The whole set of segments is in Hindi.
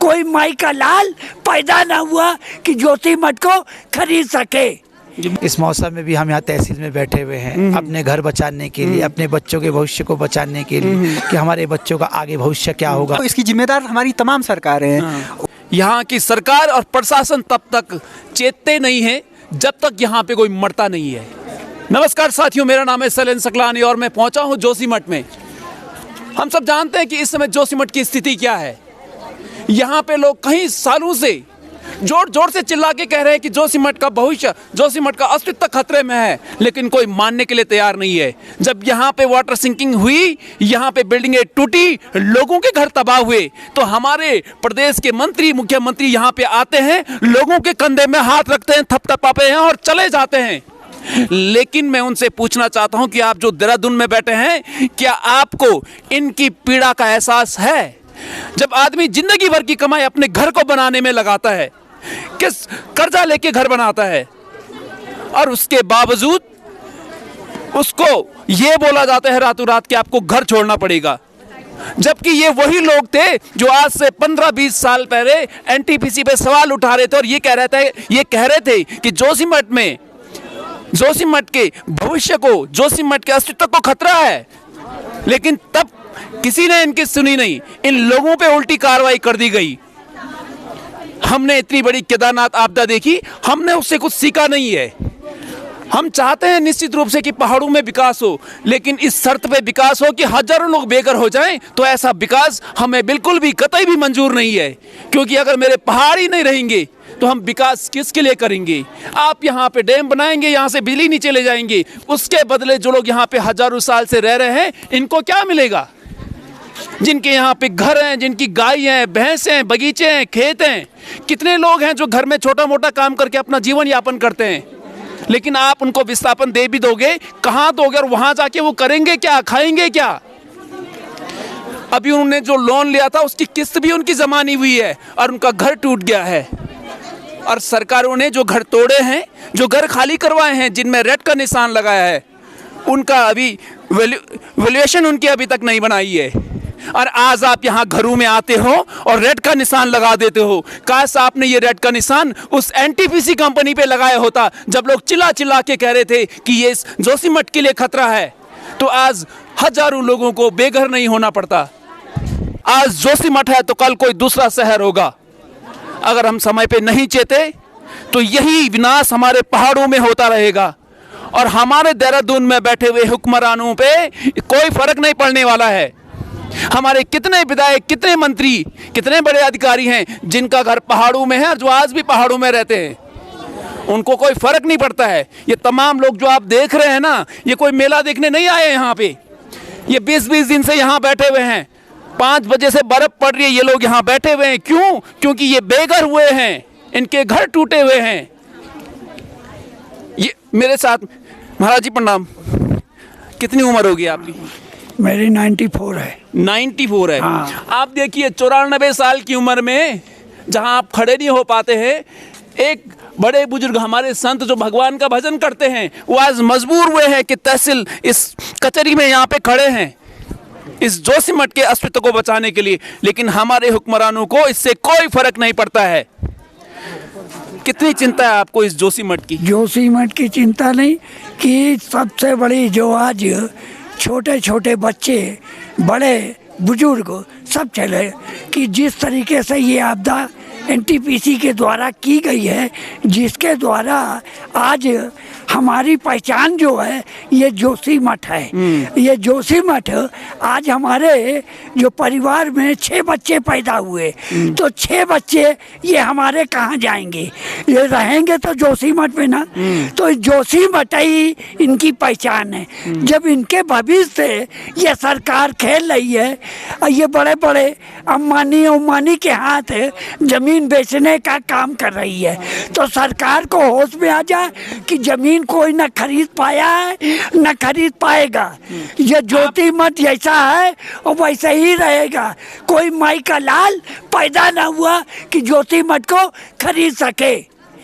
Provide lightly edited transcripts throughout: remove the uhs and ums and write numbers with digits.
कोई माई का लाल पैदा ना हुआ कि ज्योति मठ को खरीद सके। इस मौसम में भी हम यहाँ तहसील में बैठे हुए हैं अपने घर बचाने के लिए, अपने बच्चों के भविष्य को बचाने के लिए कि हमारे बच्चों का आगे भविष्य क्या होगा। तो इसकी जिम्मेदार हमारी तमाम सरकारें हैं। यहाँ की सरकार और प्रशासन तब तक चेतते नहीं है जब तक यहाँ पे कोई मरता नहीं है। नमस्कार साथियों, मेरा नाम है शैलेंद्र सकलानी और मैं पहुँचा हूँ जोशीमठ में। हम सब जानते हैं कि इस समय जोशीमठ की स्थिति क्या है। यहाँ पे लोग कई सालों से जोर जोर से चिल्ला के कह रहे हैं कि जोशीमठ का भविष्य, जोशीमठ का अस्तित्व खतरे में है, लेकिन कोई मानने के लिए तैयार नहीं है। जब यहाँ पे वाटर सिंकिंग हुई, यहाँ पे बिल्डिंगें टूटी, लोगों के घर तबाह हुए, तो हमारे प्रदेश के मंत्री, मुख्यमंत्री यहाँ पे आते हैं, लोगों के कंधे में हाथ रखते हैं, थपथपाते हैं और चले जाते हैं। लेकिन मैं उनसे पूछना चाहता हूँ कि आप जो देहरादून में बैठे हैं, क्या आपको इनकी पीड़ा का एहसास है? जब आदमी जिंदगी भर की कमाई अपने घर को बनाने में लगाता है, किस कर्जा लेके घर बनाता है, और उसके बावजूद उसको ये बोला जाता है रातों रात कि आपको घर छोड़ना पड़ेगा। जबकि ये वही लोग थे जो आज से 15-20 साल पहले एनटीपीसी पे सवाल उठा रहे थे और ये कह रहे थे कि जोशीमठ के भविष्य को, जोशीमठ के अस्तित्व को खतरा है। लेकिन तब किसी ने इनकी सुनी नहीं, इन लोगों पे उल्टी कार्रवाई कर दी गई। हमने इतनी बड़ी केदारनाथ आपदा देखी, हमने उससे कुछ सीखा नहीं है। हम चाहते हैं निश्चित रूप से कि पहाड़ों में विकास हो, लेकिन इस शर्त पे विकास हो कि हजारों लोग बेघर हो जाएं, तो ऐसा विकास हमें बिल्कुल भी कतई भी मंजूर नहीं है। क्योंकि अगर मेरे पहाड़ ही नहीं रहेंगे तो हम विकास किसके लिए करेंगे? आप यहाँ पे डैम बनाएंगे, यहाँ से बिजली नीचे ले जाएंगे, उसके बदले जो लोग यहाँ पे हजारों साल से रह रहे हैं, इनको क्या मिलेगा? जिनके यहाँ पे घर हैं, जिनकी गाय हैं, भैंस हैं, बगीचे हैं, खेत हैं, कितने लोग हैं जो घर में छोटा मोटा काम करके अपना जीवन यापन करते हैं। लेकिन आप उनको विस्थापन दे भी दोगे, कहाँ दोगे? और वहाँ जाके वो करेंगे क्या, खाएंगे क्या? अभी उन्होंने जो लोन लिया था उसकी किस्त भी उनकी जमा नहीं हुई है और उनका घर टूट गया है। और सरकारों ने जो घर तोड़े हैं, जो घर खाली करवाए हैं, जिनमें रेड का निशान लगाया है, उनका अभी वैल्यूएशन उनकी अभी तक नहीं बनाई है। और आज आप यहाँ घरों में आते हो और रेड का निशान लगा देते हो। काश आपने ये रेड का निशान उस एनटीपीसी कंपनी पे लगाया होता, जब लोग चिल्ला चिल्ला के कह रहे थे कि ये जोशीमठ के लिए खतरा है, तो आज हजारों लोगों को बेघर नहीं होना पड़ता। आज जोशीमठ है तो कल कोई दूसरा शहर होगा। अगर हम समय पे नहीं चेते तो यही विनाश हमारे पहाड़ों में होता रहेगा और हमारे देहरादून में बैठे हुए हुक्मरानों पे कोई फर्क नहीं पड़ने वाला है। हमारे कितने विधायक, कितने मंत्री, कितने बड़े अधिकारी हैं जिनका घर पहाड़ों में है और जो आज भी पहाड़ों में रहते हैं, उनको कोई फर्क नहीं पड़ता है। ये तमाम लोग जो आप देख रहे हैं ना, ये कोई मेला देखने नहीं आए यहाँ पे। ये 20-20 दिन से यहाँ बैठे हुए हैं। 5 बजे से बर्फ पड़ रही है, ये लोग यहाँ बैठे हुए हैं। क्यों? क्योंकि ये बेघर हुए हैं, इनके घर टूटे हुए हैं। ये मेरे साथ, महाराज जी प्रणाम। कितनी उम्र होगी आपकी? मेरी 94 है। 94 है। हाँ। आप देखिए 94 साल की उम्र में जहाँ आप खड़े नहीं हो पाते हैं, एक बड़े बुजुर्ग हमारे संत जो भगवान का भजन करते हैं, वो आज मजबूर हुए हैं कि तहसील इस कचहरी में यहाँ पे खड़े हैं इस जोशीमठ के अस्तित्व को बचाने के लिए। लेकिन हमारे हुक्मरानों को इससे कोई फर्क नहीं पड़ता है। कितनी चिंता है आपको इस जोशीमठ की? जोशीमठ की चिंता नहीं कि सबसे बड़ी जो आज छोटे छोटे बच्चे, बड़े बुजुर्ग सब चले कि जिस तरीके से ये आपदा एनटीपीसी के द्वारा की गई है, जिसके द्वारा आज हमारी पहचान जो है ये जोशीमठ है। ये जोशीमठ आज हमारे जो परिवार में 6 बच्चे पैदा हुए, तो 6 बच्चे ये हमारे कहाँ जाएंगे? ये रहेंगे तो जोशीमठ में ना। तो जोशीमठ ही इनकी पहचान है। जब इनके भविष्य से ये सरकार खेल रही है और ये बड़े बड़े अंबानी के हाथ जमीन बेचने का काम कर रही है, तो सरकार को होश में आ जाए कि जमीन कोई न खरीद पाया है न खरीद पाएगा। ये जोशीमठ जैसा है और वैसे ही रहेगा। कोई माई का लाल पैदा न हुआ कि जोशीमठ को खरीद सके।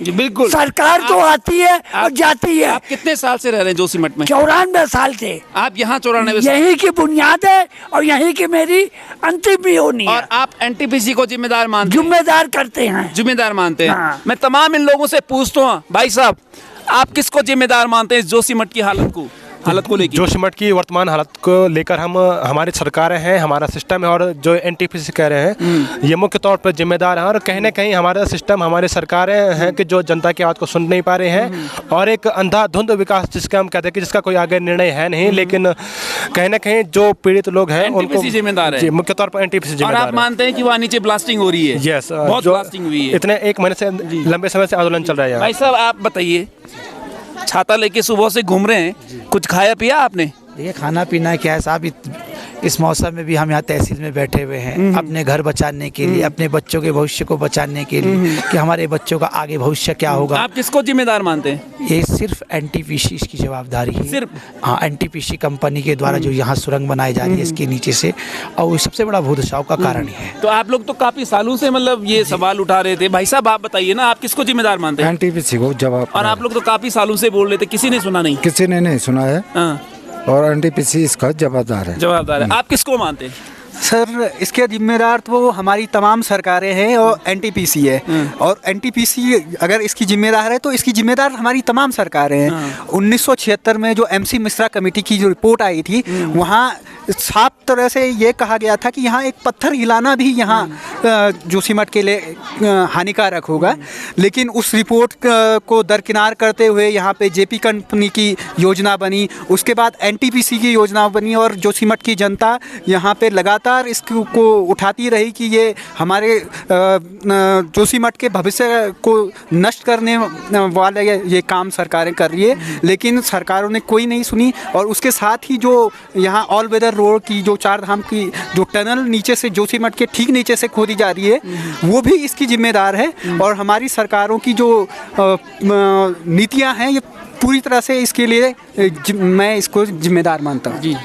जी बिल्कुल। सरकार तो आती है और जाती है। आप कितने साल से रह रहे हैं जोशीमठ में? 94 साल से। आप यहाँ 94 साल, यही की बुनियाद है और यही की मेरी अंतिम भी होनी है। और आप एनटीपीसी को जिम्मेदार मानते हैं? जिम्मेदार करते हैं। जिम्मेदार मानते हैं। हाँ। मैं तमाम इन लोगों से पूछता हूँ, भाई साहब आप किसको जिम्मेदार मानते हैं इस जोशीमठ की हालत को लेकर? जोशीमठ की वर्तमान हालत को लेकर हम हमारी सरकारें हैं, हमारा सिस्टम है, और जो एनटीपीसी कह रहे हैं ये मुख्य तौर पर जिम्मेदार हैं। और कहीं ना कहीं हमारा सिस्टम, हमारी सरकारें हैं कि जो जनता की आवाज़ को सुन नहीं पा रहे हैं, और एक अंधाधुंध विकास जिसका हम कहते हैं कि जिसका कोई आगे निर्णय है नहीं, लेकिन कहीं ना कहीं जो पीड़ित लोग हैं उनको जिम्मेदार है। मुख्य तौर पर एनटीपीसी और जिम्मेदार आप मानते हैं कि वहाँ नीचे ब्लास्टिंग हो रही है? यस, बहुत ब्लास्टिंग हुई है। इतने 1 महीने से लंबे समय से आंदोलन चल रहा है। भाई साहब आप बताइए, छाता लेके सुबह से घूम रहे हैं, कुछ खाया पिया आपने? देखिए खाना पीना क्या है साहब, इस मौसम में भी हम यहाँ तहसील में बैठे हुए हैं अपने घर बचाने के लिए, अपने बच्चों के भविष्य को बचाने के लिए कि हमारे बच्चों का आगे भविष्य क्या होगा। आप किसको जिम्मेदार मानते हैं? ये सिर्फ एनटीपीसी की जवाबदारी है। सिर्फ? हाँ, एनटीपीसी कंपनी के द्वारा जो यहाँ सुरंग बनाई जा रही है इसके नीचे से, और वो सबसे बड़ा भूदशाव का कारण ही है। तो आप लोग तो काफी सालों से मतलब ये सवाल उठा रहे थे। भाई साहब आप बताइए ना, आप किसको जिम्मेदार मानते हैं? एनटीपीसी को जवाब। और आप लोग तो काफी सालों से बोल रहे थे, किसी ने सुना नहीं? किसी ने नहीं सुना है, हाँ, और एनटीपीसी इसका जवाबदार है। जवाबदार है। आप किसको मानते हैं? सर इसके जिम्मेदार तो हमारी तमाम सरकारें हैं और एनटीपीसी है। और एनटीपीसी अगर इसकी जिम्मेदार है तो इसकी जिम्मेदार हमारी तमाम सरकारें हैं। 1976 में जो एमसी मिश्रा कमेटी की जो रिपोर्ट आई थी, वहाँ साफ तरह से ये कहा गया था कि यहाँ एक पत्थर हिलाना भी यहाँ जोशीमठ के लिए हानिकारक होगा। लेकिन उस रिपोर्ट को दरकिनार करते हुए यहाँ पे जेपी कंपनी की योजना बनी, उसके बाद एनटीपीसी की योजना बनी, और जोशीमठ की जनता यहाँ पे लगातार इसको उठाती रही कि ये हमारे जोशीमठ के भविष्य को नष्ट करने वाले ये काम सरकारें कर रही है। लेकिन सरकारों ने कोई नहीं सुनी। और उसके साथ ही जो यहाँ ऑल वेदर रोड की जो 4 धाम की जो टनल नीचे से जोशीमठ के ठीक नीचे से खोदी जा रही है, वो भी इसकी जिम्मेदार है। और हमारी सरकारों की जो नीतियां हैं, ये पूरी तरह से इसके लिए मैं इसको जिम्मेदार मानता हूँ। जी,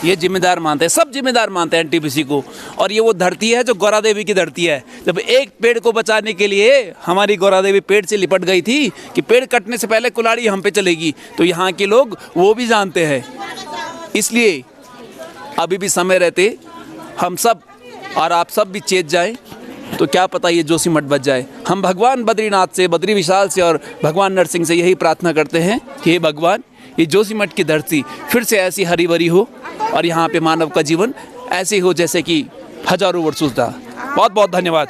ये जिम्मेदार मानते हैं, सब जिम्मेदार मानते हैं एनटीपीसी को। और ये वो धरती है जो गौरा देवी की धरती है। जब एक पेड़ को बचाने के लिए हमारी गौरा देवी पेड़ से लिपट गई थी कि पेड़ कटने से पहले कुल्हाड़ी हम पे चलेगी, तो यहाँ के लोग वो भी जानते हैं। इसलिए अभी भी समय रहते हम सब और आप सब भी चेत जाए, तो क्या पता ये जोशीमठ बच जाए। हम भगवान बद्रीनाथ से, बद्री विशाल से और भगवान नरसिंह से यही प्रार्थना करते हैं कि हे भगवान, ये जोशीमठ की धरती फिर से ऐसी हरी भरी हो और यहाँ पे मानव का जीवन ऐसे हो जैसे कि हजारों वर्षों था। बहुत बहुत धन्यवाद।